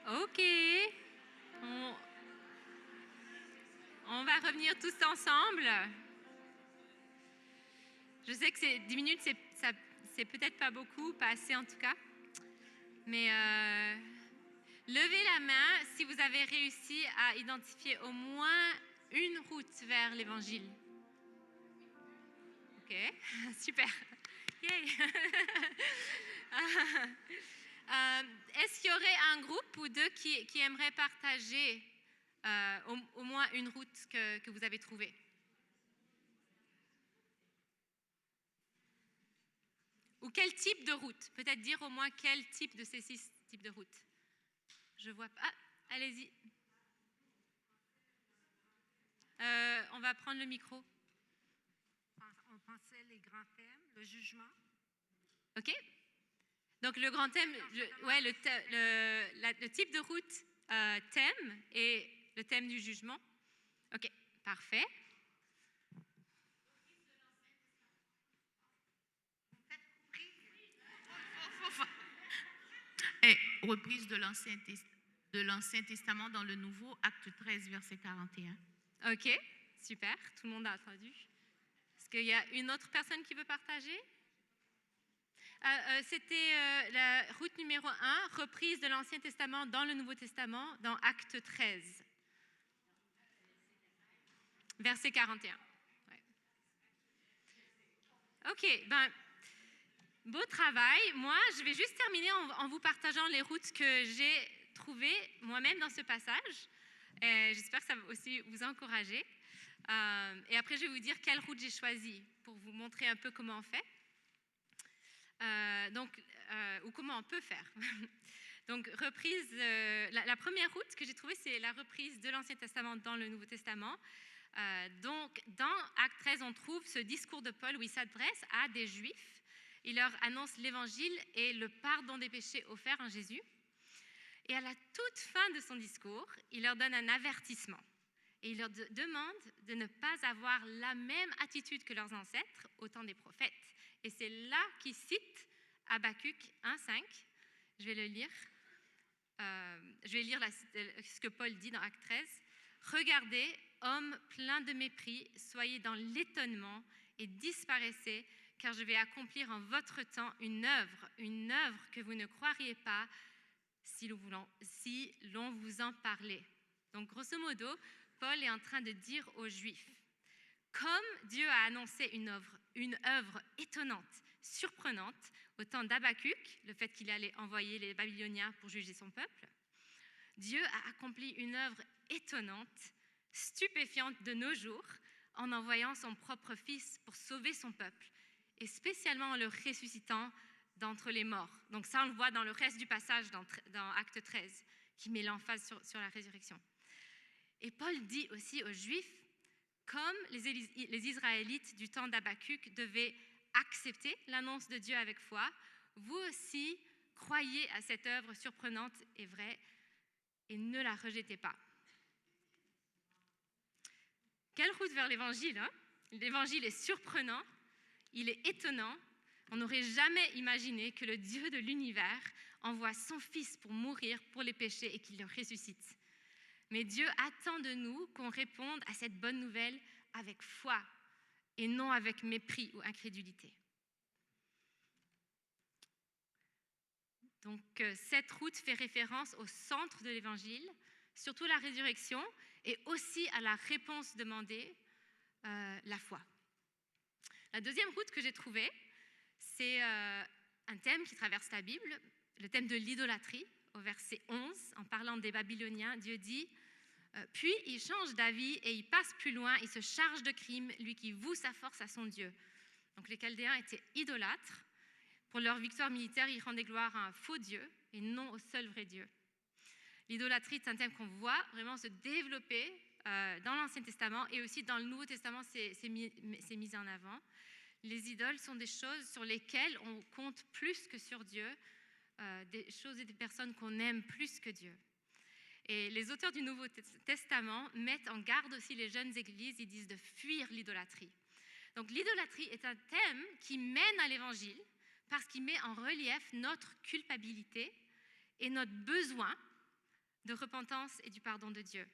S2: Ok. On va revenir tous ensemble. Je sais que 10 minutes, c'est peut-être pas beaucoup, pas assez en tout cas. Mais levez la main si vous avez réussi à identifier au moins une route vers l'Évangile. Ok, super. Yay. Est-ce qu'il y aurait un groupe ou deux qui aimerait partager au moins une route que vous avez trouvée? Ou quel type de route? Peut-être dire au moins quel type de ces 6 types de routes. Je vois pas. Ah, allez-y. On va prendre le micro.
S4: On pensait les grands thèmes, le jugement.
S2: OK. Donc, le grand thème, le type de route thème et le thème du jugement. OK, parfait.
S5: Et reprise de l'Ancien Testament dans le Nouveau, acte 13, verset 41.
S2: OK, super. Tout le monde a entendu. Est-ce qu'il y a une autre personne qui veut partager? C'était la route numéro 1, reprise de l'Ancien Testament dans le Nouveau Testament, dans Acte 13, verset 41. Ouais. OK, beau travail. Moi, je vais juste terminer en vous partageant les routes que j'ai trouvées moi-même dans ce passage. J'espère que ça va aussi vous encourager. Et après, je vais vous dire quelle route j'ai choisie pour vous montrer un peu comment on fait. Ou comment on peut faire. Donc, reprise, la première route que j'ai trouvée, c'est la reprise de l'Ancien Testament dans le Nouveau Testament. Donc, dans Acte 13, on trouve ce discours de Paul où il s'adresse à des Juifs. Il leur annonce l'Évangile et le pardon des péchés offerts en Jésus. Et à la toute fin de son discours, il leur donne un avertissement. Et il leur demande de ne pas avoir la même attitude que leurs ancêtres au temps des prophètes. Et c'est là qu'il cite Habakkuk 1,5. Je vais le lire. Je vais lire ce que Paul dit dans Acte 13. Regardez, hommes pleins de mépris, soyez dans l'étonnement et disparaissez, car je vais accomplir en votre temps une œuvre que vous ne croiriez pas si l'on vous en parlait. Donc, grosso modo, Paul est en train de dire aux Juifs, comme Dieu a annoncé une œuvre étonnante, surprenante, au temps d'Habacuc, le fait qu'il allait envoyer les Babyloniens pour juger son peuple, Dieu a accompli une œuvre étonnante, stupéfiante de nos jours, en envoyant son propre Fils pour sauver son peuple, et spécialement en le ressuscitant d'entre les morts. Donc ça, on le voit dans le reste du passage dans Acte 13, qui met l'emphase sur la résurrection. Et Paul dit aussi aux Juifs, comme les Israélites du temps d'Habacuc devaient accepter l'annonce de Dieu avec foi, vous aussi croyez à cette œuvre surprenante et vraie et ne la rejetez pas. Quelle route vers l'Évangile, hein? L'Évangile est surprenant, il est étonnant. On n'aurait jamais imaginé que le Dieu de l'univers envoie son Fils pour mourir pour les péchés et qu'il le ressuscite. Mais Dieu attend de nous qu'on réponde à cette bonne nouvelle avec foi et non avec mépris ou incrédulité. Donc, cette route fait référence au centre de l'Évangile, surtout la résurrection, et aussi à la réponse demandée, la foi. La deuxième route que j'ai trouvée, c'est un thème qui traverse la Bible, le thème de l'idolâtrie. Au verset 11, en parlant des Babyloniens, Dieu dit « Puis il change d'avis et il passe plus loin, il se charge de crimes, lui qui voue sa force à son Dieu. » Donc les Chaldéens étaient idolâtres. Pour leur victoire militaire, ils rendaient gloire à un faux Dieu et non au seul vrai Dieu. L'idolâtrie est un thème qu'on voit vraiment se développer dans l'Ancien Testament et aussi dans le Nouveau Testament, c'est mis en avant. Les idoles sont des choses sur lesquelles on compte plus que sur Dieu, des choses et des personnes qu'on aime plus que Dieu. Et les auteurs du Nouveau Testament mettent en garde aussi les jeunes églises, ils disent de fuir l'idolâtrie. Donc l'idolâtrie est un thème qui mène à l'Évangile parce qu'il met en relief notre culpabilité et notre besoin de repentance et du pardon de Dieu.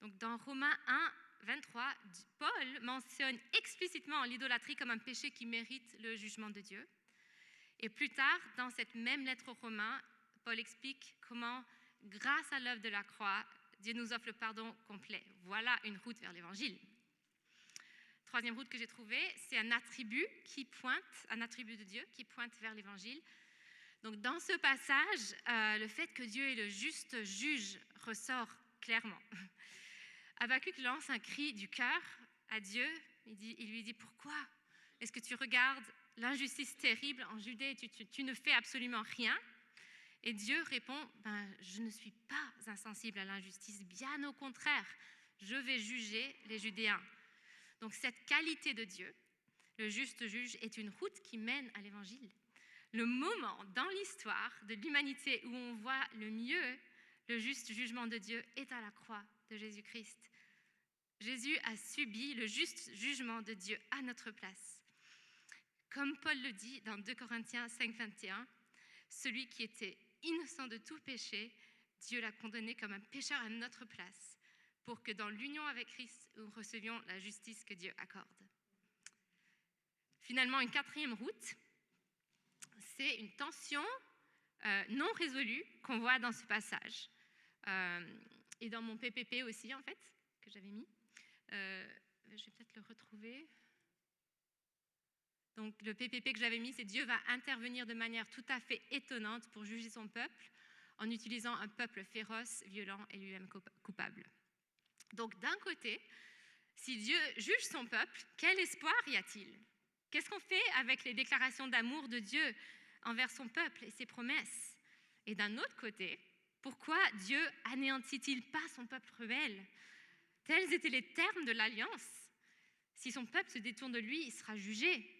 S2: Donc dans Romains 1, 23, Paul mentionne explicitement l'idolâtrie comme un péché qui mérite le jugement de Dieu. Et plus tard, dans cette même lettre aux Romains, Paul explique comment, grâce à l'œuvre de la croix, Dieu nous offre le pardon complet. Voilà une route vers l'Évangile. Troisième route que j'ai trouvée, c'est un attribut de Dieu qui pointe vers l'Évangile. Donc dans ce passage, le fait que Dieu est le juste juge ressort clairement. Habacuc lance un cri du cœur à Dieu. Il lui dit « Pourquoi est-ce que tu regardes l'injustice terrible en Judée et tu ne fais absolument rien ?» Et Dieu répond « Je ne suis pas insensible à l'injustice, bien au contraire, je vais juger les Judéens. » Donc cette qualité de Dieu, le juste juge, est une route qui mène à l'Évangile. Le moment dans l'histoire de l'humanité où on voit le mieux le juste jugement de Dieu est à la croix de Jésus-Christ. Jésus a subi le juste jugement de Dieu à notre place. Comme Paul le dit dans 2 Corinthiens 5, 21, « Celui qui était innocent de tout péché, Dieu l'a condamné comme un pécheur à notre place, pour que dans l'union avec Christ, nous recevions la justice que Dieu accorde. » Finalement, une quatrième route, c'est une tension non résolue qu'on voit dans ce passage. Et dans mon PPP aussi, en fait, que j'avais mis. Je vais peut-être le retrouver. Donc, le PPP que j'avais mis, c'est Dieu va intervenir de manière tout à fait étonnante pour juger son peuple en utilisant un peuple féroce, violent et lui-même coupable. Donc, d'un côté, si Dieu juge son peuple, quel espoir y a-t-il? Qu'est-ce qu'on fait avec les déclarations d'amour de Dieu envers son peuple et ses promesses? Et d'un autre côté, pourquoi Dieu anéantit-il pas son peuple rebelle? Tels étaient les termes de l'alliance. Si son peuple se détourne de lui, il sera jugé.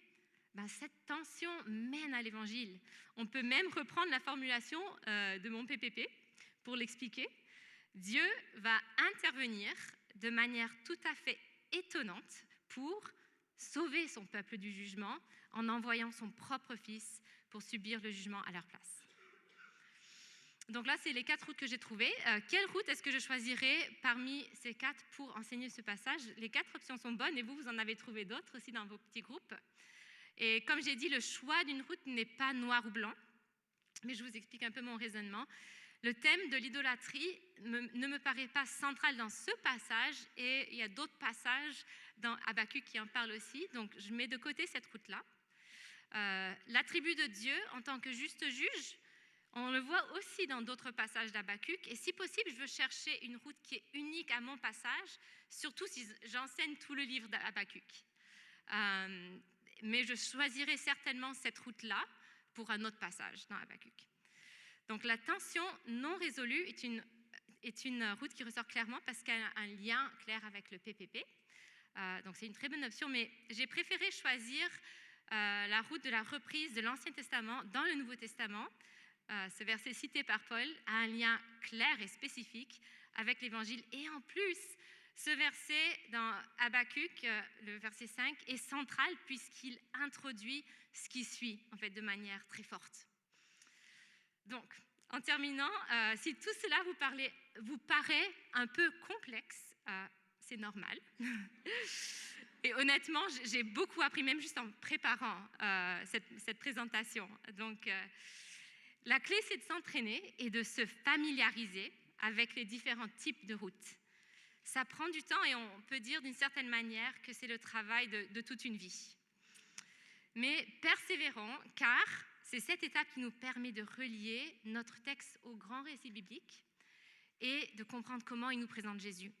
S2: Cette tension mène à l'Évangile. On peut même reprendre la formulation de mon PPP pour l'expliquer. Dieu va intervenir de manière tout à fait étonnante pour sauver son peuple du jugement en envoyant son propre Fils pour subir le jugement à leur place. Donc là, c'est les 4 routes que j'ai trouvées. Quelle route est-ce que je choisirais parmi ces 4 pour enseigner ce passage? Les 4 options sont bonnes et vous en avez trouvé d'autres aussi dans vos petits groupes. Et comme j'ai dit, le choix d'une route n'est pas noir ou blanc, mais je vous explique un peu mon raisonnement. Le thème de l'idolâtrie ne me paraît pas central dans ce passage et il y a d'autres passages dans Habakkuk qui en parlent aussi, donc je mets de côté cette route-là. L'attribut de Dieu en tant que juste juge, on le voit aussi dans d'autres passages d'Habakkuk et si possible, je veux chercher une route qui est unique à mon passage, surtout si j'enseigne tout le livre d'Habakkuk. Mais je choisirai certainement cette route-là pour un autre passage dans Habakkuk. Donc la tension non résolue est une route qui ressort clairement parce qu'elle a un lien clair avec le PPP. Donc c'est une très bonne option, mais j'ai préféré choisir la route de la reprise de l'Ancien Testament dans le Nouveau Testament. Ce verset cité par Paul a un lien clair et spécifique avec l'Évangile. Et en plus, ce verset dans Habakkuk, le verset 5, est central puisqu'il introduit ce qui suit, en fait, de manière très forte. Donc, en terminant, si tout cela vous paraît un peu complexe, c'est normal. Et honnêtement, j'ai beaucoup appris, même juste en préparant cette présentation. Donc, la clé, c'est de s'entraîner et de se familiariser avec les différents types de routes. Ça prend du temps et on peut dire d'une certaine manière que c'est le travail de toute une vie. Mais persévérons, car c'est cette étape qui nous permet de relier notre texte au grand récit biblique et de comprendre comment il nous présente Jésus.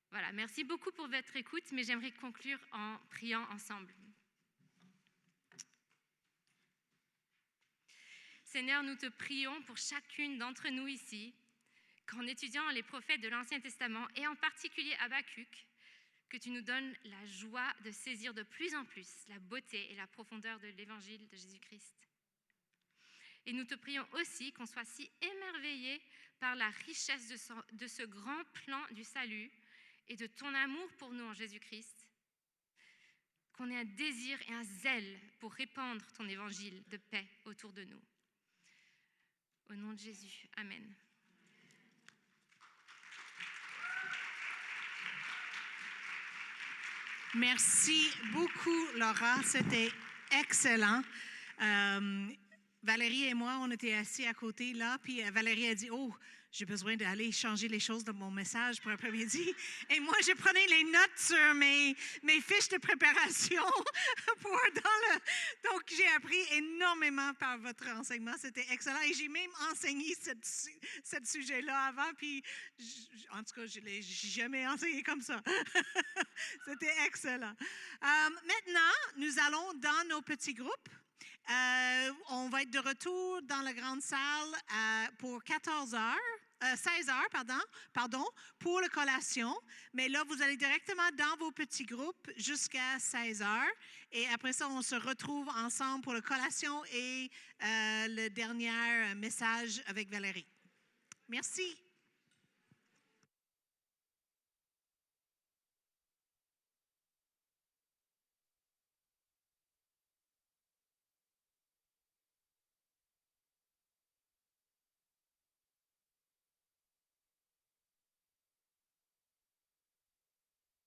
S2: Voilà, merci beaucoup pour votre écoute, mais j'aimerais conclure en priant ensemble. Seigneur, nous te prions pour chacune d'entre nous ici, qu'en étudiant les prophètes de l'Ancien Testament, et en particulier Habakkuk, que tu nous donnes la joie de saisir de plus en plus la beauté et la profondeur de l'Évangile de Jésus-Christ. Et nous te prions aussi qu'on soit si émerveillés par la richesse de ce grand plan du salut et de ton amour pour nous en Jésus-Christ, qu'on ait un désir et un zèle pour répandre ton Évangile de paix autour de nous. Au nom de Jésus, Amen.
S1: Merci beaucoup, Laura. C'était excellent. Valérie et moi, on était assis à côté là, puis Valérie a dit « Oh, j'ai besoin d'aller changer les choses dans mon message pour l'après-midi. » Et moi, je prenais les notes sur mes fiches de préparation. Donc, j'ai appris énormément par votre enseignement. C'était excellent. Et j'ai même enseigné ce sujet-là avant, puis en tout cas, je ne l'ai jamais enseigné comme ça. C'était excellent. Maintenant, nous allons dans nos petits groupes. On va être de retour dans la grande salle pour 16 heures, pour la collation. Mais là, vous allez directement dans vos petits groupes jusqu'à 16 heures. Et après ça, on se retrouve ensemble pour la collation et le dernier message avec Valérie. Merci.